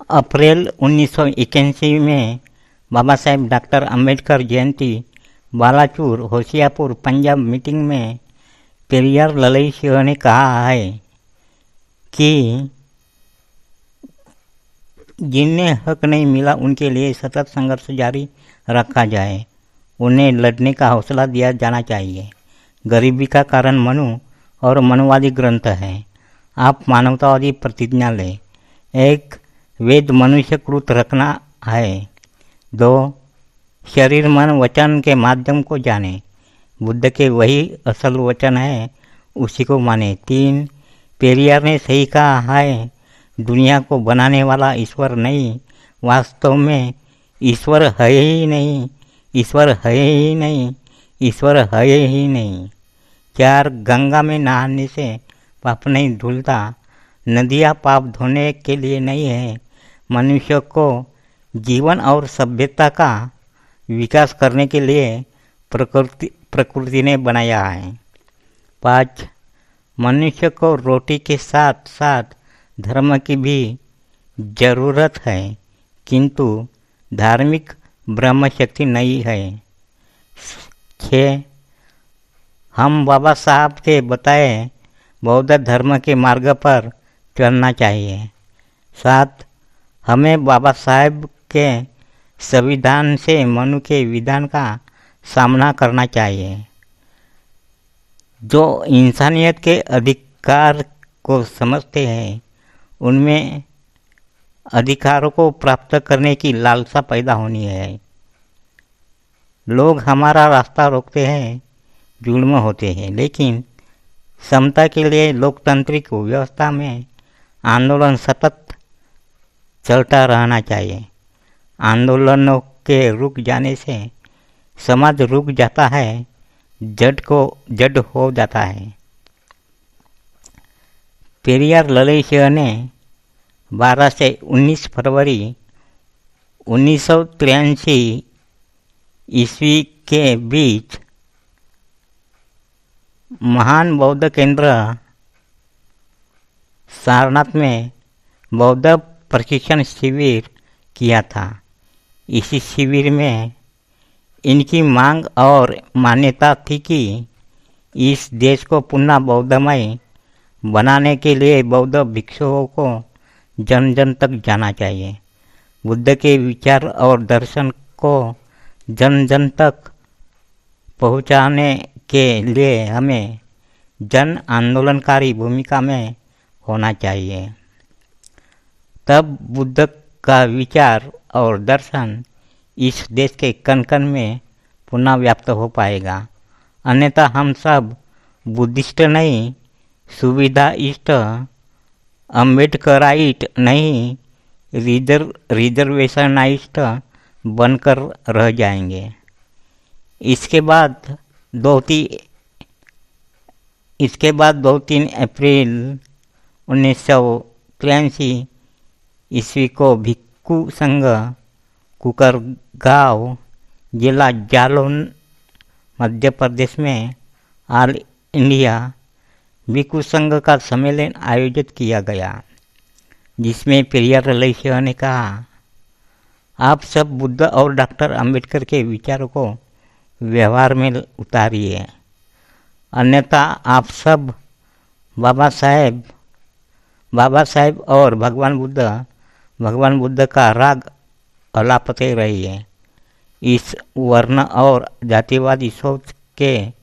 अप्रैल 1981 में Baba Saheb doctor Ambedkar Jayanti बालाचूर Hoshiarpur Punjab meeting में पेरियार ललई सिंह ने कहा है कि जिन्हें हक नहीं मिला उनके लिए सतत संघर्ष जारी रखा जाए, उन्हें लड़ने का हौसला दिया जाना चाहिए। गरीबी का कारण मनु और मनुवादी ग्रंथ है। आप मानवतावादी प्रतिज्ञा लें। एक, वेद मनुष्यकृत रखना है। 2, शरीर मन वचन के माध्यम को जाने, बुद्ध के वही असल वचन है, उसी को माने। 3, पेरियार ने सही कहा है, दुनिया को बनाने वाला ईश्वर नहीं, वास्तव में ईश्वर है ही नहीं, ईश्वर है ही नहीं, ईश्वर है ही नहीं। 4, गंगा में नहाने से पाप नहीं धुलता, नदियाँ पाप धोने के लिए नहीं है, मनुष्य को जीवन और सभ्यता का विकास करने के लिए प्रकृति ने बनाया है। 5, मनुष्य को रोटी के साथ साथ धर्म की भी जरूरत है, किंतु धार्मिक ब्रह्म शक्ति नहीं है। 6, हम बाबा साहब के बताए बौद्ध धर्म के मार्ग पर चलना चाहिए। 7, हमें बाबा साहेब के संविधान से मनु के विधान का सामना करना चाहिए, जो इंसानियत के अधिकार को समझते हैं, उनमें अधिकारों को प्राप्त करने की लालसा पैदा होनी है। लोग हमारा रास्ता रोकते हैं, जुल्म होते हैं, लेकिन समता के लिए लोकतांत्रिक व्यवस्था में आंदोलन सतत चलता रहना चाहिए। आंदोलनों के रुक जाने से समाज रुक जाता है, जड़ हो जाता है। पेरियार ललई सिंह ने 12 से 19 फरवरी 1983 ईस्वी के बीच महान बौद्ध केंद्र सारनाथ में बौद्ध प्रशिक्षण शिविर किया था। इसी शिविर में इनकी मांग और मान्यता थी कि इस देश को पुनः बौद्धमय बनाने के लिए बौद्ध भिक्षुओं को जन जन तक जाना चाहिए। बुद्ध के विचार और दर्शन को जन जन तक पहुंचाने के लिए हमें जन आंदोलनकारी भूमिका में होना चाहिए। तब बुद्ध का विचार और दर्शन इस देश के कण कण में पुनः व्याप्त हो पाएगा। अन्यथा हम सब बुद्धिस्ट नहीं, सुविधाइस्ट, अम्बेडकराइट नहीं, रिजर्वेशनाइस्ट बनकर रह जाएंगे। इसके बाद 2-3 अप्रैल 1983 ईस्वी को भिक्खु संघ कुकरगांव जिला जालौन मध्य प्रदेश में ऑल इंडिया भिक्खु संघ का सम्मेलन आयोजित किया गया, जिसमें पेरियार ललई सिंह ने कहा, आप सब बुद्ध और डॉक्टर अंबेडकर के विचारों को व्यवहार में उतारिए, अन्यथा आप सब बाबा साहेब और भगवान बुद्ध का राग अलापते रहिए। इस वर्ण और जातिवादी सोच के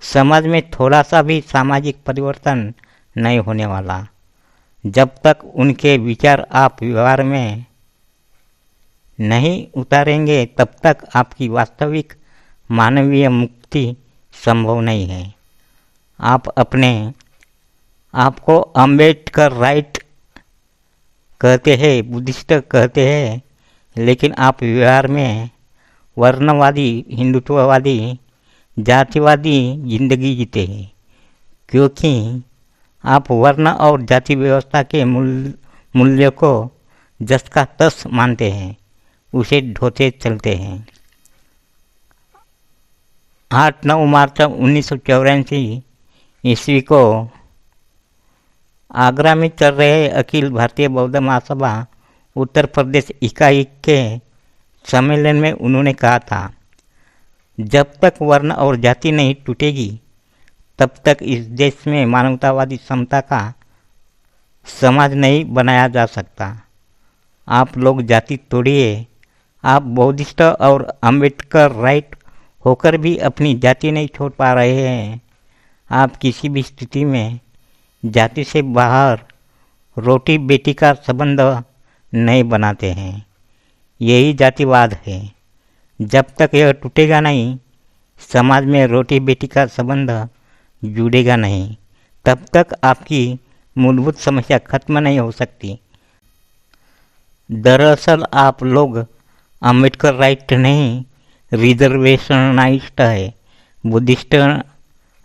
समाज में थोड़ा सा भी सामाजिक परिवर्तन नहीं होने वाला। जब तक उनके विचार आप व्यवहार में नहीं उतारेंगे, तब तक आपकी वास्तविक मानवीय मुक्ति संभव नहीं है। आप अपने आपको अम्बेडकर राइट कहते हैं, बुद्धिस्ट कहते हैं, लेकिन आप व्यवहार में वर्णवादी, हिंदुत्ववादी, जातिवादी जिंदगी जीते हैं, क्योंकि आप वर्ण और जाति व्यवस्था के मूल्य को जस का तस मानते हैं, उसे ढोते चलते हैं। 8-9 मार्च 1984 ईस्वी को आगरा में चल रहे अखिल भारतीय बौद्ध महासभा उत्तर प्रदेश इकाई के सम्मेलन में उन्होंने कहा था, जब तक वर्ण और जाति नहीं टूटेगी तब तक इस देश में मानवतावादी समता का समाज नहीं बनाया जा सकता। आप लोग जाति तोड़िए, आप बौद्धिस्ट और अम्बेडकर राइट होकर भी अपनी जाति नहीं छोड़ पा रहे हैं। आप किसी भी स्थिति में जाति से बाहर रोटी बेटी का संबंध नहीं बनाते हैं। यही जातिवाद है। जब तक यह टूटेगा नहीं, समाज में रोटी बेटी का संबंध जुड़ेगा नहीं, तब तक आपकी मूलभूत समस्या खत्म नहीं हो सकती। दरअसल आप लोग अम्बेडकर राइट नहीं, रिजर्वेशनाइस्ट है, बुद्धिस्ट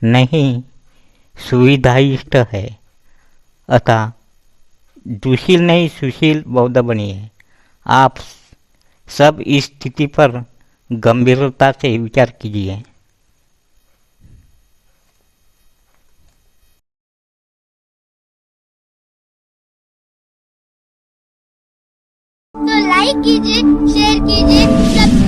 नहीं, सुविधाइस्ट है। अतः दुशील नहीं सुशील बौद्ध बनिए। आप सब इस स्थिति पर गंभीरता से विचार कीजिए। तो लाइक कीजिए, शेयर कीजिए, सब्सक्राइब